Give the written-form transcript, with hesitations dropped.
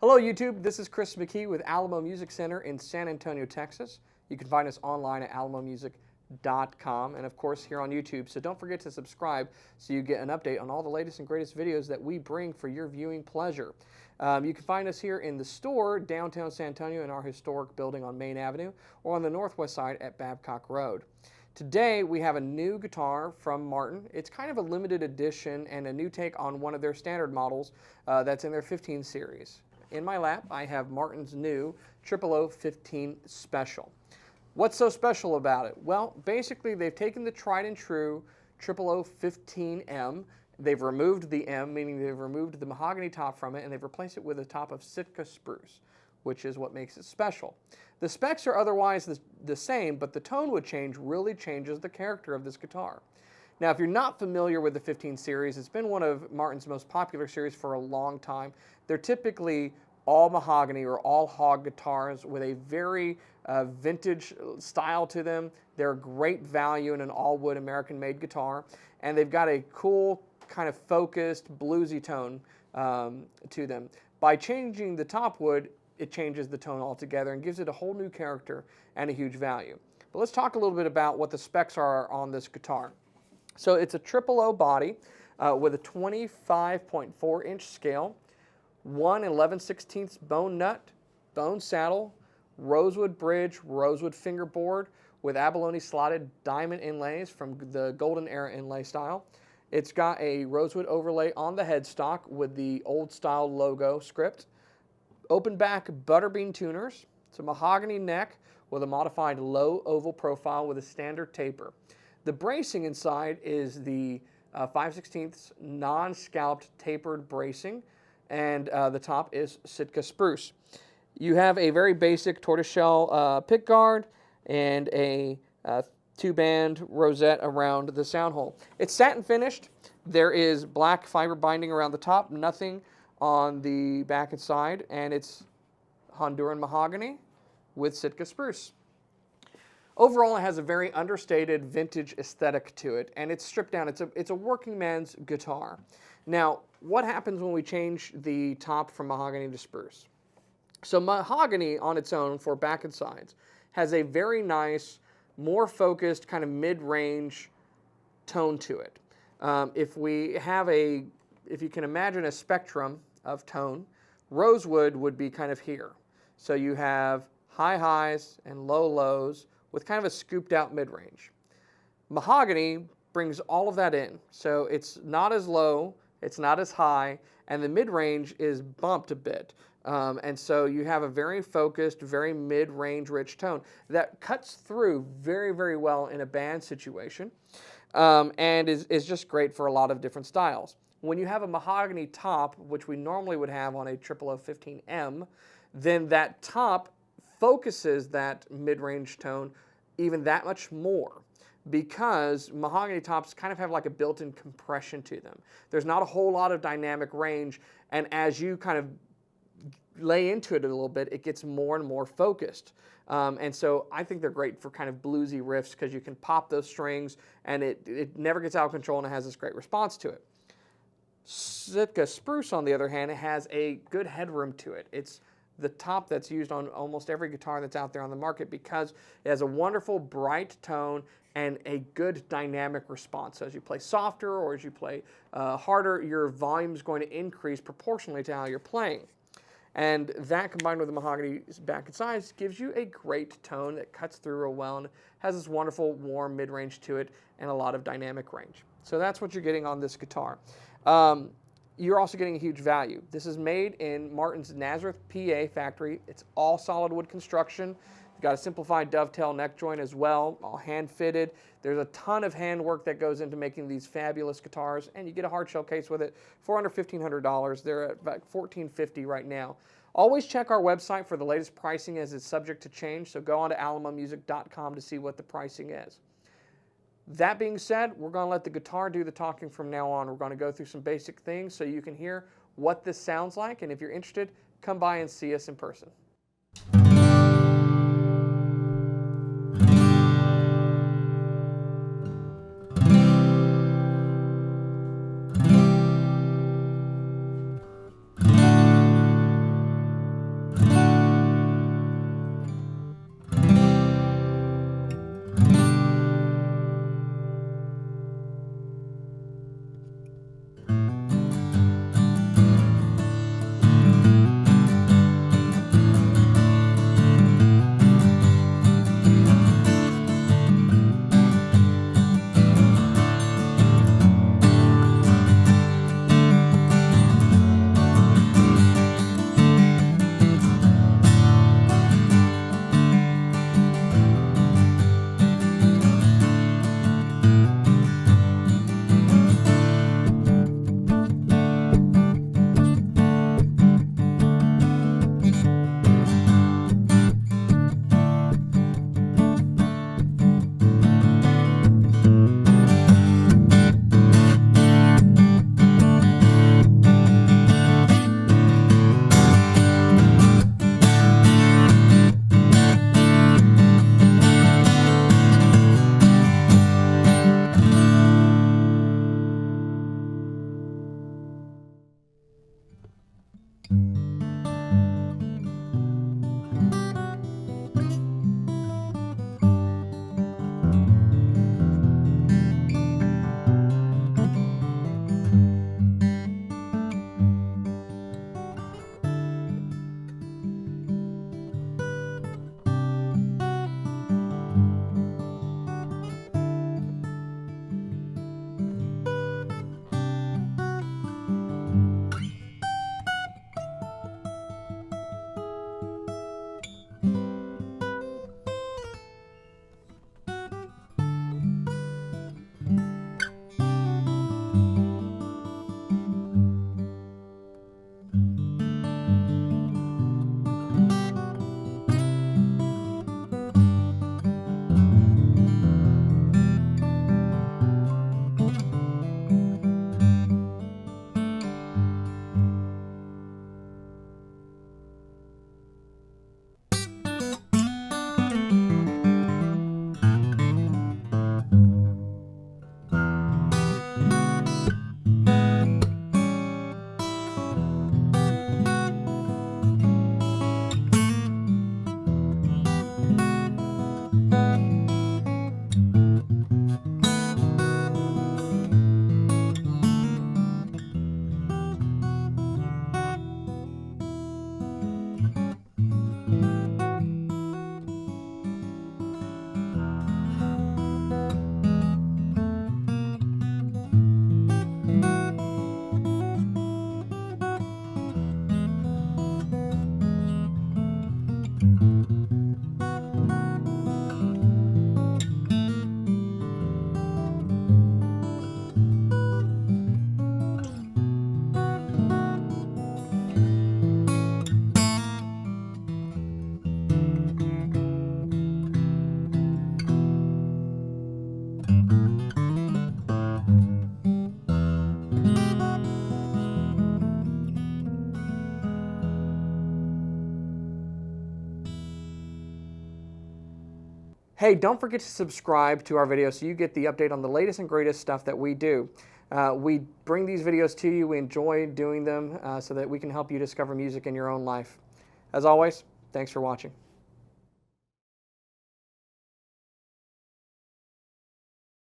Hello YouTube, this is Chris McKee with Alamo Music Center in San Antonio, Texas. You can find us online at alamomusic.com and of course here on YouTube. So don't forget to subscribe so you get an update on all the latest and greatest videos that we bring for your viewing pleasure. You can find us here in the store downtown San Antonio in our historic building on Main Avenue or on the northwest side at Babcock Road. Today we have a new guitar from Martin. It's kind of a limited edition and a new take on one of their standard models that's in their 15 series. In my lap, I have Martin's new 00015 Special. What's so special about it? Well, basically they've taken the tried and true 00015M. They've removed the M, meaning they've removed the mahogany top from it, and they've replaced it with a top of Sitka spruce, which is what makes it special. The specs are otherwise the same, but the tone wood change really changes the character of this guitar. Now, if you're not familiar with the 15 series, it's been one of Martin's most popular series for a long time. They're typically all mahogany or all hog guitars with a very vintage style to them. They're a great value in an all-wood American-made guitar, and they've got a cool kind of focused bluesy tone to them. By changing the top wood, it changes the tone altogether and gives it a whole new character and a huge value. But let's talk a little bit about what the specs are on this guitar. So it's a 000 body with a 25.4 inch scale, 1 11/16 bone nut, bone saddle, rosewood bridge, rosewood fingerboard with abalone slotted diamond inlays from the golden era inlay style. It's got a rosewood overlay on the headstock with the old style logo script. Open back butterbean tuners. It's a mahogany neck with a modified low oval profile with a standard taper. The bracing inside is the 5/16 non-scalped tapered bracing, and the top is Sitka spruce. You have a very basic tortoiseshell pick guard and a two-band rosette around the sound hole. It's satin finished. There is black fiber binding around the top, nothing on the back and side, and it's Honduran mahogany with Sitka spruce. Overall, it has a very understated vintage aesthetic to it, and it's stripped down. It's a working man's guitar. Now, what happens when we change the top from mahogany to spruce? So mahogany on its own for back and sides has a very nice, more focused kind of mid-range tone to it. If you can imagine a spectrum of tone, rosewood would be kind of here. So you have high highs and low lows with kind of a scooped out mid-range. Mahogany brings all of that in. So it's not as low, it's not as high, and the mid-range is bumped a bit. And so you have a very focused, very mid-range rich tone that cuts through very, very well in a band situation and is just great for a lot of different styles. When you have a mahogany top, which we normally would have on a 00015M, then that top focuses that mid-range tone even that much more because mahogany tops kind of have like a built-in compression to them. There's not a whole lot of dynamic range, and as you kind of lay into it a little bit, it gets more and more focused. And so I think they're great for kind of bluesy riffs because you can pop those strings and it never gets out of control and it has this great response to it. Sitka spruce, on the other hand, it has a good headroom to it. It's the top that's used on almost every guitar that's out there on the market because it has a wonderful bright tone and a good dynamic response. So as you play softer or as you play harder, your volume is going to increase proportionally to how you're playing. And that combined with the mahogany back and sides gives you a great tone that cuts through real well and has this wonderful warm mid-range to it and a lot of dynamic range. So that's what you're getting on this guitar. You're also getting a huge value. This is made in Martin's Nazareth, PA factory. It's all solid wood construction. You've got a simplified dovetail neck joint as well, all hand fitted. There's a ton of handwork that goes into making these fabulous guitars, and you get a hard shell case with it for under $1,500. They're at about $1,450 right now. Always check our website for the latest pricing as it's subject to change, so go on to alamomusic.com to see what the pricing is. That being said, we're going to let the guitar do the talking from now on. We're going to go through some basic things so you can hear what this sounds like, and if you're interested, come by and see us in person. Hey, don't forget to subscribe to our videos so you get the update on the latest and greatest stuff that we do. We bring these videos to you. We enjoy doing them so that we can help you discover music in your own life. As always, thanks for watching.